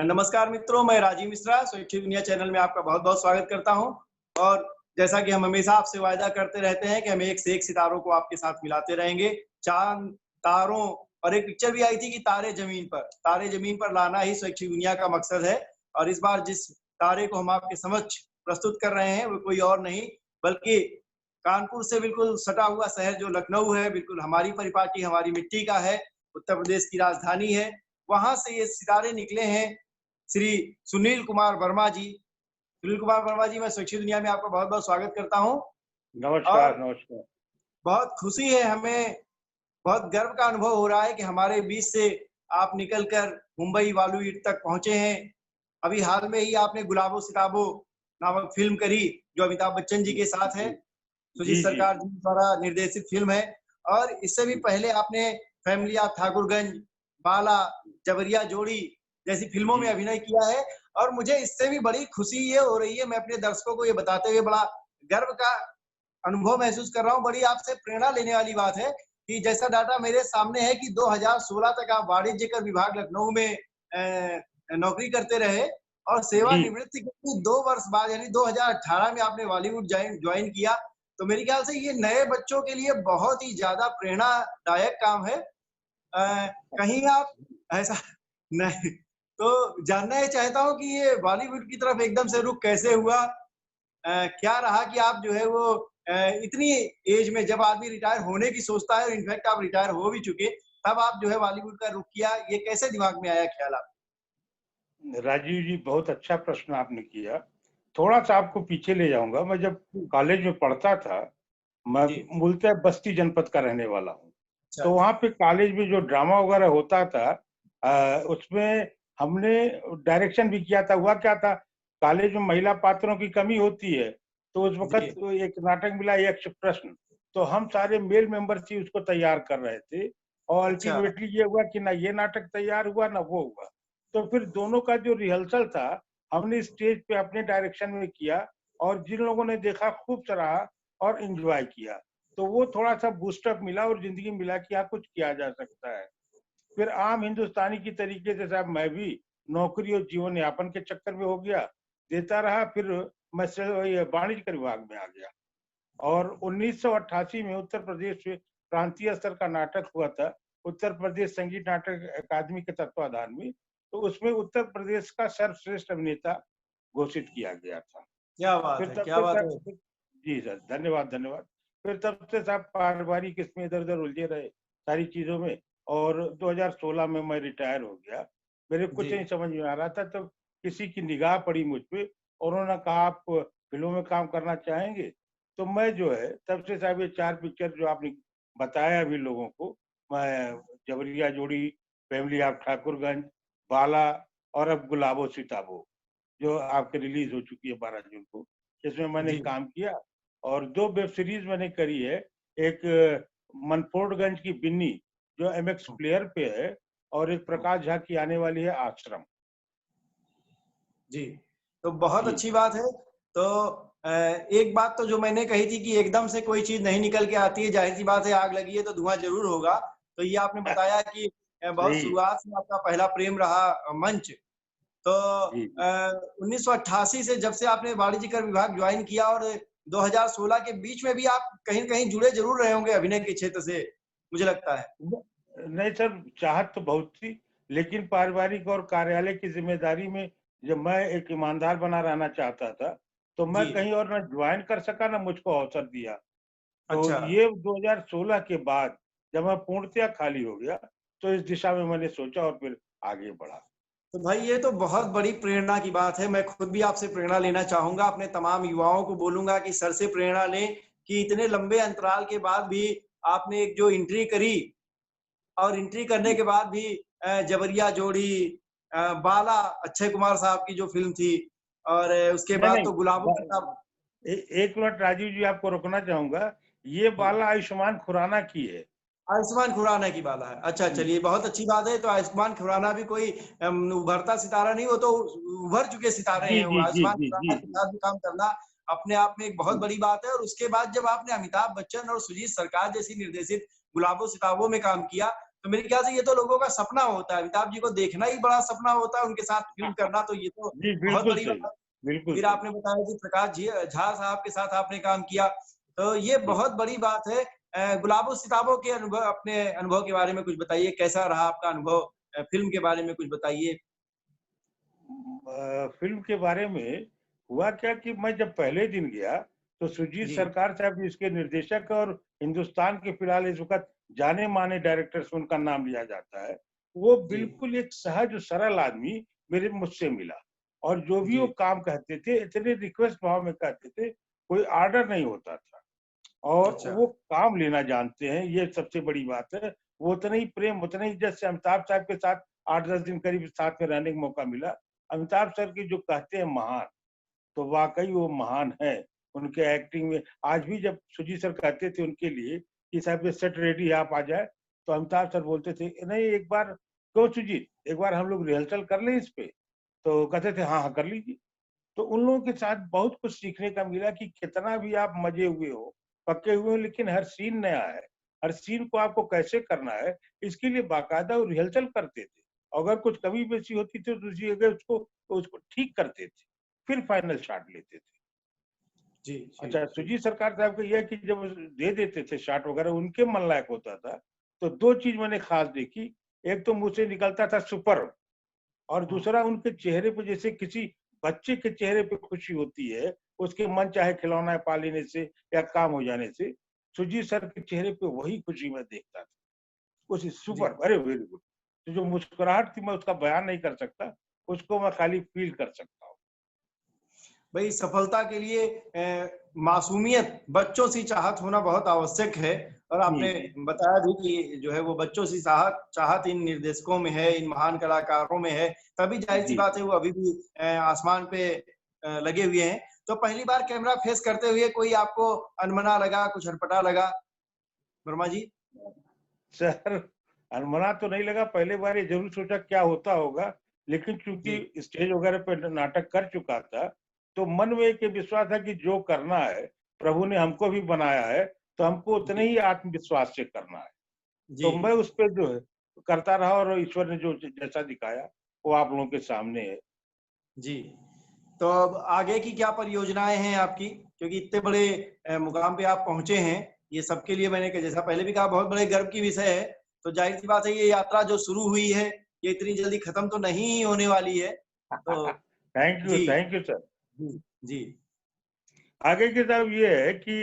नमस्कार मित्रों, मैं राजीव मिश्रा स्वैच्छिक दुनिया चैनल में आपका बहुत बहुत स्वागत करता हूं। और जैसा कि हम हमेशा आपसे वायदा करते रहते हैं कि हम एक से एक सितारों को आपके साथ मिलाते रहेंगे। चांद, तारों और एक पिक्चर भी आई थी कि तारे जमीन पर लाना ही स्वैच्छिक दुनिया का मकसद है। और इस बार जिस तारे को हम आपके समक्ष प्रस्तुत कर रहे हैं वो कोई और नहीं बल्कि कानपुर से बिल्कुल सटा हुआ शहर जो लखनऊ है, बिल्कुल हमारी परिपाटी, हमारी मिट्टी का है, उत्तर प्रदेश की राजधानी है। वहां से ये सितारे निकले हैं श्री सुनील कुमार वर्मा जी। सुनील कुमार वर्मा जी, मैं स्वैच्छिक दुनिया में आपका बहुत बहुत स्वागत करता हूं। नमस्कार। नमस्कार। बहुत खुशी है, हमें बहुत गर्व का अनुभव हो रहा है कि हमारे बीच से आप निकलकर मुंबई वालू ईट तक पहुंचे हैं। अभी हाल में ही आपने गुलाबो सिताबो नामक फिल्म करी जो अमिताभ बच्चन जी के साथ है, सुजीत सरकार जी द्वारा निर्देशित फिल्म है। और इससे भी पहले आपने फैमिली ऑफ ठाकुरगंज, बाला, जबरिया जोड़ी जैसी फिल्मों में अभिनय किया है। और मुझे इससे भी बड़ी खुशी ये हो रही है, मैं अपने दर्शकों को ये बताते हुए बड़ा गर्व का अनुभव महसूस कर रहा हूँ। बड़ी आपसे प्रेरणा लेने वाली बात है कि जैसा डाटा मेरे सामने है कि 2016 तक आप वाणिज्य कर विभाग लखनऊ में नौकरी करते रहे और सेवानिवृत्ति के 2 वर्ष बाद यानी 2018 में आपने बॉलीवुड ज्वाइन किया। तो मेरे ख्याल से ये नए बच्चों के लिए बहुत ही ज्यादा प्रेरणादायक काम है। कहीं आप ऐसा नहीं तो जानना ये चाहता हूँ कि ये बॉलीवुड की तरफ एकदम से रुख कैसे हुआ? क्या रहा कि आप जो है वो इतनी एज में जब आदमी रिटायर होने की सोचता है और इनफैक्ट आप रिटायर हो भी चुके, तब आप जो है बॉलीवुड का रुख किया, ये कैसे दिमाग में आया ख्याल आप? राजीव जी, बहुत अच्छा प्रश्न आपने किया। थोड़ा सा आपको पीछे ले जाऊंगा। मैं जब कॉलेज में पढ़ता था, मैं मूलतः बस्ती जनपद का रहने वाला हूँ। तो वहाँ पे कॉलेज में जो ड्रामा वगैरह होता था उसमें हमने डायरेक्शन भी किया था। हुआ क्या था, कॉलेज में महिला पात्रों की कमी होती है, तो उस वक्त एक नाटक मिला यक्ष प्रश्न, तो हम सारे मेल मेंबर्स ही उसको तैयार कर रहे थे। और अल्टीमेटली ये हुआ कि ना ये नाटक तैयार हुआ ना वो हुआ। तो फिर दोनों का जो रिहर्सल था हमने स्टेज पे अपने डायरेक्शन में किया और जिन लोगों ने देखा खूब सराहा और एंजॉय किया। तो वो थोड़ा सा बूस्टअप मिला और जिंदगी मिला कि हाँ कुछ किया जा सकता है। फिर आम हिंदुस्तानी की तरीके से साहब मैं भी नौकरी और जीवन यापन के चक्कर में हो गया, देता रहा। फिर मैं वाणिज्य विभाग में आ गया और 1988 में उत्तर प्रदेश में प्रांतीय स्तर का नाटक हुआ था, उत्तर प्रदेश संगीत नाटक अकादमी के तत्वाधान में। तो उसमें उत्तर प्रदेश का सर्वश्रेष्ठ अभिनेता घोषित किया गया था। क्या बात है, क्या बात है। जी सर, धन्यवाद धन्यवाद। फिर तब से साहब पारिवारिक इसमें इधर उधर उलझे रहे सारी चीजों में और 2016 में मैं रिटायर हो गया। मेरे कुछ नहीं समझ में आ रहा था, तब किसी की निगाह पड़ी मुझ पे और उन्होंने कहा आप फिल्मों में काम करना चाहेंगे? तो मैं जो है तब से साहब ये 4 पिक्चर जो आपने बताया अभी लोगों को, मैं जबरिया जोड़ी, फैमिली ऑफ ठाकुरगंज, बाला और अब गुलाबो सिताबो जो आपके रिलीज हो चुकी है 12 जून को, इसमें मैंने काम किया। और 2 वेब सीरीज मैंने करी है, एक मनफोर्डगंज की बिन्नी जो एमएक्स प्लेयर पे है और एक प्रकाश झा की आने वाली है आश्रम। जी, तो बहुत अच्छी बात है। तो एक बात तो जो मैंने कही थी कि एकदम से कोई चीज नहीं निकल के आती है, जाहिर सी बात है आग लगी है तो धुआं जरूर होगा। तो ये आपने बताया कि बहुत शुरुआत से आपका पहला प्रेम रहा मंच। तो 1988 से जब से आपने वाणिज्य कर विभाग ज्वाइन किया और 2016 के बीच में भी आप कहीं न कहीं जुड़े जरूर रहे होंगे अभिनय के क्षेत्र से, मुझे लगता है। नहीं सर, चाहत तो बहुत थी, लेकिन पारिवारिक और कार्यालय की जिम्मेदारी में जब मैं एक ईमानदार बना रहना चाहता था तो मैं कहीं और ना ज्वाइन कर सका ना मुझको अवसर दिया। तो ये 2016 के बाद जब मैं पूर्णतया खाली हो गया तो इस दिशा में मैंने सोचा और फिर आगे बढ़ा। तो भाई ये तो बहुत बड़ी प्रेरणा की बात है। मैं खुद भी आपसे प्रेरणा लेना चाहूंगा, अपने तमाम युवाओं को बोलूंगा कि सर से प्रेरणा लें कि इतने लंबे अंतराल के बाद भी आपने एक जो एंट्री करी और एंट्री करने के बाद भी जबरिया जोड़ी, बाला अक्षय कुमार साहब की जो फिल्म थी और उसके बाद तो गुलाबो सिताबो। एक मिनट राजीव जी, आपको रोकना चाहूंगा, ये बाला आयुष्मान खुराना की है। आयुष्मान खुराना की बाला है। अच्छा, चलिए बहुत अच्छी बात है। तो आयुष्मान खुराना भी कोई उभरता सितारा नहीं, वो तो उभर चुके सितारे हैं। आयुष्मान खुराना के साथ भी काम करना अपने आप में एक बहुत बड़ी बात है। और उसके बाद जब आपने अमिताभ बच्चन और सुजीत सरकार जैसी निर्देशित गुलाबों सिताबों में काम किया, तो मेरे ख्याल से ये तो लोगों का सपना होता है। अमिताभ जी को देखना ही बड़ा सपना होता है, उनके साथ फ़िल्म करना तो ये तो जी, बहुत बिल्कुल बड़ी सही, बात। बिल्कुल फिर सही। आपने बताया कि प्रकाश जी झा साहब के साथ आपने काम किया, तो ये जी। बहुत बड़ी बात है। गुलाबों सिताबों के अनुभव अपने अनुभव के बारे में कुछ बताइए, कैसा रहा आपका अनुभव? फ़िल्म के बारे में कुछ बताइए? फ़िल्म के बारे में हुआ क्या कि मैं जब पहले दिन गया, तो सुजीत जी, सरकार साहब इसके निर्देशक और हिंदुस्तान के फिलहाल इस वक़्त जाने-माने डायरेक्टर्स उनका नाम लिया जाता है। वो जी, बिल्कुल एक सहज और सरल आदमी मेरे मुझसे मिला और जो भी वो जी। काम कहते थे, इतने रिक्वेस्ट भाव में कहते थे, कोई ऑर्डर नहीं होता था और अच्छा, वो काम लेना जानते हैं, ये सबसे बड़ी बात है। वो उतने ही प्रेम, उतने ही जैसे अमिताभ साहब के साथ 8-10 दिन करीब साथ में रहने का मौका मिला। अमिताभ सर की जो कहते हैं महान, तो वाक़ई वो महान हैं। उनके एक्टिंग में आज भी जब सुजीत सर कहते थे उनके लिए कि साहब ये सेट रेडी है आप आ जाएँ, तो अमिताभ सर बोलते थे, "नहीं एक बार क्यों सुजीत, एक बार हम लोग रिहर्सल कर लें इस पे?" तो कहते थे, "हाँ, हाँ, कर लीजिए।" तो उन लोगों के साथ बहुत कुछ सीखने का मिला कि कितना भी आप मजे हुए हो, पके हुए हो लेकिन हर सीन नया है। हर सीन को आपको कैसे करना है, इसके लिए बाकायदा वो रिहर्सल करते थे। अगर कुछ कमी-पेशी होती थी तो उसी जगह उसको ठीक करते थे, फिर फाइनल शॉट लेते थे। जी, जी, अच्छा, जी। सुजीत सरकार साहब का ये है कि जब वो दे देते थे शॉट वगैरह उनके मन लायक होता था, तो 2 चीज़ मैंने ख़ास देखी, एक तो मुँह से निकलता था सुपर्ब! और हाँ, दूसरा उनके चेहरे पे जैसे किसी बच्चे के चेहरे पे खुशी होती है, उसके मन चाहे खिलौना पा लेने से या काम हो जाने से, सुजीत सर के चेहरे पे वही खुशी मैं देखता था। उस जी। सुपर अरे वेरी गुड! तो जो मुस्कुराहट थी मैं उसका बयान नहीं कर सकता, उसको मैं खाली फ़ील कर सकता हूँ। भई सफलता के लिए मासूमियत, बच्चों सी चाहत होना बहुत आवश्यक है और जी, आपने जी। बताया भी कि जो है वो बच्चों सी चाहत चाहत इन निर्देशकों में है, इन महान कलाकारों में है, तभी ज़ाहिर-सी जी, बात जी। है वो अभी भी आसमान पे लगे हुए हैं। तो पहली बार कैमरा फेस करते हुए कोई आपको अनमना लगा, कुछ अटपटा लगा, वर्मा जी? सर अनमना तो नहीं लगा, पहली बार ये ज़रूर सोचा क्या होता होगा, लेकिन जी, चूँकि स्टेज वगैरह पे नाटक कर चुका था, तो मन में एक ये विश्वास था कि जो करना है, प्रभु ने हमको भी बनाया है, तो हमको जी, उतने ही आत्मविश्वास से करना है। जी, तो मैं उस पे जो है, करता रहा और ईश्वर ने जो जैसा दिखाया, वो आप लोगों के सामने है। जी। तो अब आगे की क्या परियोजनाएँ हैं आपकी? क्योंकि इतने बड़े मुकाम पे आप पहुँचे हैं, ये सबके लिए मैंने क जैसा पहले भी कहा बहुत बड़े गर्व की विषय है। तो ज़ाहिर-सी बात है ये यात्रा जो शुरू हुई है, ये इतनी जल्दी खत्म तो नहीं होने वाली है। तो जी, थैंक यू सर। जी, जी, आगे की तरफ ये है कि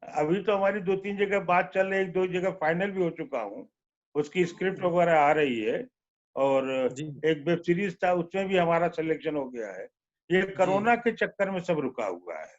अभी तो हमारी 2-3 जगह बात चल रही है, 1-2 जगह फाइनल भी हो चुका हूँ। उसकी स्क्रिप्ट वगैरह आ रही है और जी, एक वेब सीरीज़ था उसमें भी हमारा सिलेक्शन हो गया है। ये जी, कोरोना के चक्कर में सब रुका हुआ है।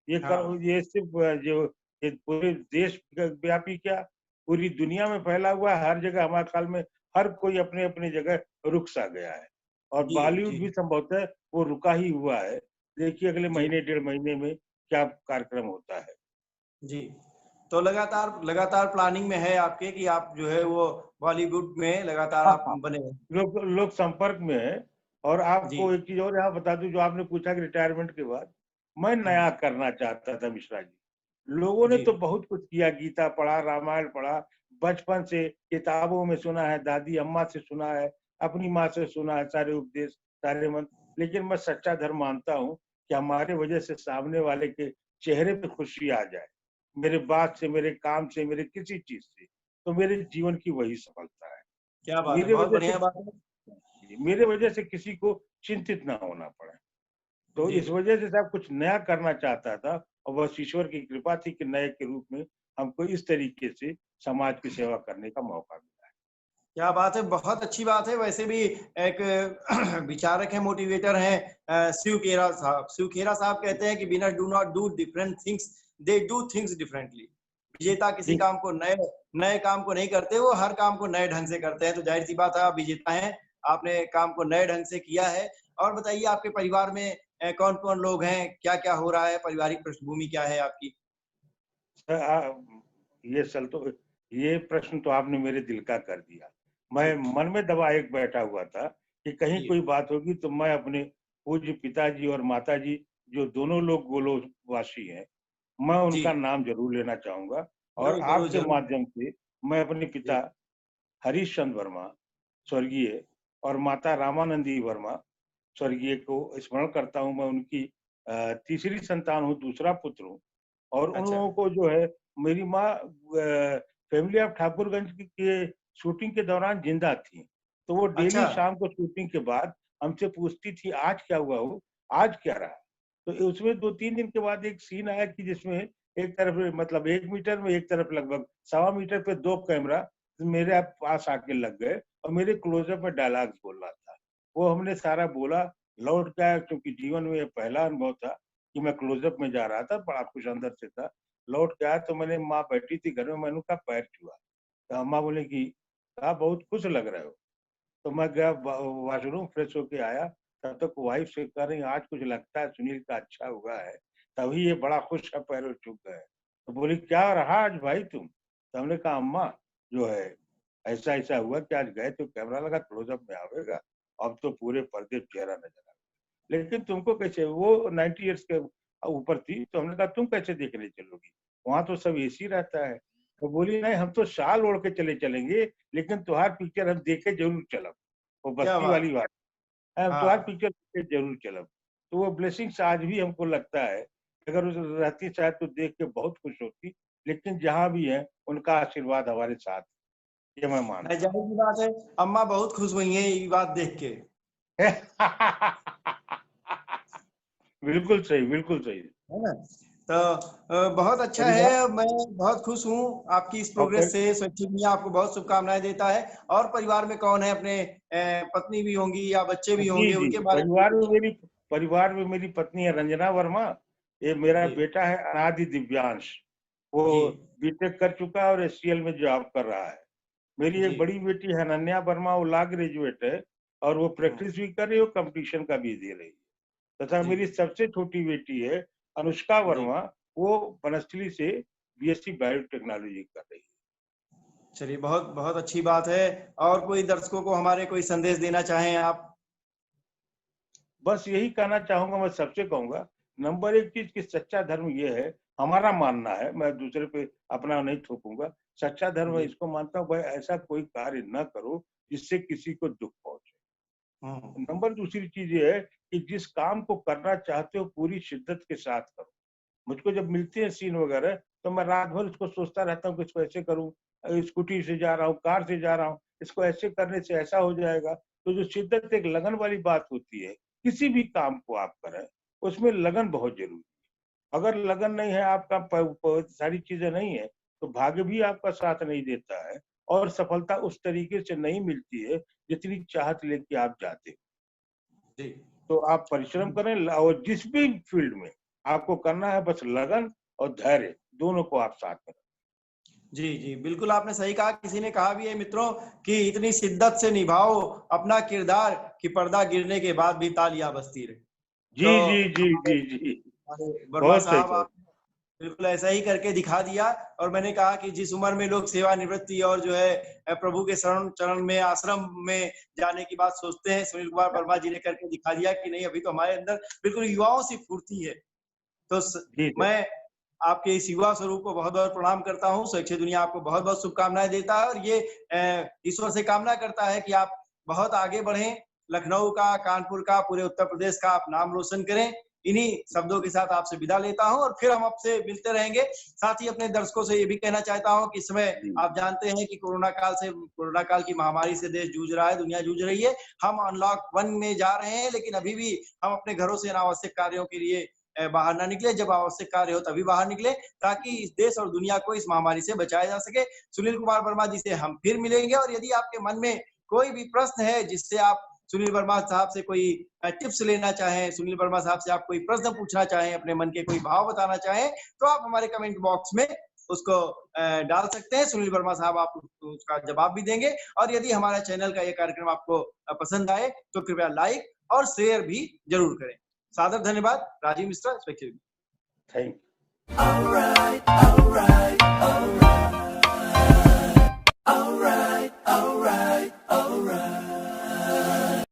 हाँ, ये सिर्फ़ जो ये पूरे देश व्यापी क्या पूरी दुनिया में फैला हुआ है, हर जगह हमारे ख़्याल में हर कोई अपनी-अपनी जगह रुक सा गया है। और जी, बॉलीवुड जी, भी संभवतः वो रुका ही हुआ है। देखिए अगले जी, महीने, डेढ़ महीने में क्या कार्यक्रम होता है। जी। तो लगातार लगातार प्लानिंग में है आपके कि आप जो है वो बॉलीवुड में लगातार हाँ, आप हाँ। बने रहें? लोग लोग संपर्क में हैं और जी, आपको एक चीज़ और यहाँ बता दूँ जो आपने पूछा कि रिटायरमेंट के बाद, मैं हुँ, नया करना चाहता था मिश्रा जी। लोगों ने जी, तो बहुत कुछ किया, गीता पढ़ा, रामायण पढ़ा, बचपन से किताबों में सुना है, दादी अम्मा से सुना है, अपनी माँ से सुना है सारे उपदेश, सारे मंत्र, लेकिन मैं सच्चा धर्म मानता हूँ कि हमारे वजह से सामने वाले के चेहरे पे खुशी आ जाए। मेरे बात से, मेरे काम से, मेरे किसी चीज़ से, तो मेरे जीवन की वही सफलता है। क्या बात है! मेरे बहुत वजह से बढ़िया बात है। मेरे वजह से किसी को चिंतित ना होना पड़े। तो जी। इस वजह से साहब कुछ नया करना चाहता था और बस ईश्वर की कृपा थी कि नए के रूप में हमको इस तरीके से समाज की सेवा करने का मौका मिला है। क्या बात है! बहुत अच्छी बात है। वैसे भी एक विचारक हैं, मोटिवेटर हैं शिव खेरा साहब। शिव खेरा साहब कहते हैं कि winner do not do different things, they do things differently. विजेता किसी जी, काम को नए नए काम को नहीं करते, वो हर काम को नए ढंग से करते हैं। तो ज़ाहिर-सी बात है आप विजेता हैं, आपने काम को नए ढंग से किया है। और बताइए आपके परिवार में कौन-कौन लोग हैं? क्या-क्या हो रहा है? पारिवारिक पृष्ठभूमि क्या है आपकी? सर ये सल तो ये प्रश्न तो आपने मेरे दिल का कर दिया। जी, मैं मन में दबाए एक बैठा हुआ था कि कहीं जी, कोई बात होगी तो मैं अपने पूज्य पिताजी और माताजी जो दोनों लोग गोलोकवासी हैं, मैं जी। उनका नाम ज़रूर लेना चाहूँगा और ज़रूर, ज़रूर, आपके ज़रूर। माध्यम से मैं अपने पिता हरीश चंद्र वर्मा स्वर्गीय और माता रामानंदी वर्मा स्वर्गीय को स्मरण करता हूँ। मैं उनकी तीसरी संतान हूँ, दूसरा पुत्र हूँ। और उन अच्छा। लोगों को जो है, मेरी माँ फैमिली ऑफ ठाकुरगंज के शूटिंग के दौरान जिंदा थी, तो वो डेली अच्छा। शाम को शूटिंग के बाद हमसे पूछती थी आज क्या हुआ हो, आज क्या रहा। तो उसमें 2-3 दिन के बाद एक सीन आया कि जिसमें एक तरफ मतलब 1 मीटर में, एक तरफ लगभग 1.25 मीटर पे 2 कैमरा मेरे पास आके लग गए और मेरे क्लोजअप में डायलॉग्स बोल रहा था। वो हमने सारा बोला, लौट के आया, क्योंकि जीवन में ये पहला अनुभव था कि मैं क्लोजअप में जा रहा था, बड़ा कुछ अंदर से था। लौट के आया तो मैंने, माँ बैठी थी घर में, मैंने उनका पैर छुआ। तो अम्मा बोले कि आप बहुत खुश लग रहे हो। तो मैं गया वॉशरूम, फ्रेश होके आया, तब तक वाइफ से कह रही आज कुछ लगता है सुनील का अच्छा हुआ है, तभी ये बड़ा खुश है, पैरों छू गए। तो बोली क्या रहा आज भाई तुम? तो हमने कहा अम्मा जो है ऐसा ऐसा हुआ कि आज गए तो कैमरा लगा, क्लोजअप में आवेगा, अब तो पूरे पर्दे चेहरा नजर आ, लेकिन तुमको कैसे, वो 90 ईयर्स के ऊपर थी, तो हमने कहा तुम कैसे देखने चलोगी, वहां तो सब एसी रहता है। तो बोली नहीं, हम तो शाल ओढ़ के चले चलेंगे, लेकिन तुम्हार पिक्चर हम देखे जरूर चलब। वो क्या बस्ती बात। वाली बात, हम तुम्हार हाँ। पिक्चर देखे जरूर चलब। तो वो ब्लेसिंग्स आज भी हमको लगता है, अगर उस रहती शायद तो देख के बहुत खुश होती, लेकिन जहाँ भी है उनका आशीर्वाद हमारे साथ, ये मैं नहीं, मानता जाहिर सी बात है, अम्मा बहुत खुश हुई हैं ये बात देख के। हूँ। बिल्कुल सही, बिल्कुल सही। है ना? तो बहुत अच्छा परिवार है, मैं बहुत खुश हूँ आपकी इस और प्रोग्रेस से। स्वैच्छिक दुनिया आपको बहुत शुभकामनाएं देता है। और परिवार में कौन है अपने? पत्नी भी होंगी या बच्चे भी जी, होंगे, जी। उनके बारे में बताइए। परिवार में मेरी पत्नी है रंजना वर्मा, ये मेरा जी। बेटा है अनादि दिव्यांश, वो जी। बीटेक कर चुका है और एचसीएल में जॉब कर रहा है। मेरी जी। एक बड़ी बेटी है अनन्या वर्मा, वो लॉ ग्रेजुएट है और वो हम्म, प्रैक्टिस भी कर रही है और कॉम्पिटिशन का भी दे रही है। तथा जी। मेरी सबसे छोटी बेटी है अनुष्का जी। वर्मा, वो बनस्थली से बीएससी बायोटेक्नोलॉजी कर रही है। चलिए, बहुत बहुत अच्छी बात है। और कोई दर्शकों को हमारे कोई संदेश देना चाहें आप? बस यही कहना चाहूंगा, मैं सबसे कहूंगा, नंबर एक चीज कि सच्चा धर्म ये है, हमारा मानना है, मैं दूसरे पे अपना नहीं थोपूंगा। सच्चा धर्म जी। इसको मानता हूँ भाई, ऐसा कोई कार्य न करो जिससे किसी को दुख पहुंचे। हम्म। नंबर दूसरी चीज ये है कि जिस काम को करना चाहते हो पूरी शिद्दत के साथ करो। मुझको जब मिलते हैं सीन वगैरह, तो मैं रात भर उसको सोचता रहता हूँ कि इसको ऐसे करूँ, स्कूटी से जा रहा हूँ, कार से जा रहा हूँ, इसको ऐसे करने से ऐसा हो जाएगा। तो जो शिद्दत, एक लगन वाली बात होती है, किसी भी काम को आप करें उसमें लगन बहुत जरूरी है। अगर लगन नहीं है, आपका सारी चीजें नहीं है, तो भाग्य भी आपका साथ नहीं देता है और सफलता उस तरीके से नहीं मिलती है जितनी चाहत लेके आप जाते हो। जी। तो आप परिश्रम करें और जिस भी फील्ड में आपको करना है, बस लगन और धैर्य दोनों को आप साथ में। जी, जी, बिल्कुल आपने सही कहा। किसी ने कहा भी है मित्रों कि इतनी शिद्दत से निभाओ अपना किरदार कि पर्दा गिरने के बाद भी तालियां बजती रहे। जी, तो जी, जी, हमारे जी, जी। हमारे वर्मा बहुत सही, साहब, बहुत। आप बिल्कुल ऐसा ही करके दिखा दिया। और मैंने कहा कि जिस उम्र में लोग सेवानिवृत्ति और जो है प्रभु के शरण चरण में, आश्रम में जाने की बात सोचते हैं, सुनील कुमार वर्मा जी ने करके दिखा दिया कि नहीं, अभी तो हमारे अंदर बिल्कुल युवाओं सी फुर्ती है। तो जी, जी। मैं आपके इस युवा स्वरूप को बहुत बहुत प्रणाम करता हूँ। स्वैच्छिक दुनिया आपको बहुत बहुत शुभकामनाएं देता है। और ये ईश्वर से कामना करता है कि आप बहुत आगे बढ़ें, लखनऊ का, कानपुर का, पूरे उत्तर प्रदेश का आप नाम रोशन करें। इन्हीं शब्दों के साथ आपसे विदा लेता हूं और फिर हम आपसे मिलते रहेंगे। साथ ही अपने दर्शकों से ये भी कहना चाहता हूं कि इस समय जी, आप जानते हैं कि कोरोना काल की महामारी से देश जूझ रहा है, दुनिया जूझ रही है। हम अनलॉक 1 में जा रहे हैं, लेकिन अभी भी हम अपने घरों से अनावश्यक कार्यों के लिए बाहर ना निकले। जब आवश्यक कार्य हो तभी बाहर निकले, ताकि इस देश और दुनिया को इस महामारी से बचाया जा सके। सुनील कुमार वर्मा जी से हम फिर मिलेंगे। और यदि आपके मन में कोई भी प्रश्न है जिससे आप सुनील वर्मा साहब से कोई टिप्स लेना चाहें, सुनील वर्मा साहब से आप कोई प्रश्न पूछना चाहें, अपने मन के कोई भाव बताना चाहें, तो आप हमारे कमेंट बॉक्स में उसको डाल सकते हैं। सुनील वर्मा साहब आप उसका जवाब भी देंगे। और यदि हमारा चैनल का ये कार्यक्रम आपको पसंद आए तो कृपया लाइक और शेयर भी जरूर करें। सादर धन्यवाद। राजीव मिश्रा, स्वैच्छिक। Thank All right, all right, all right.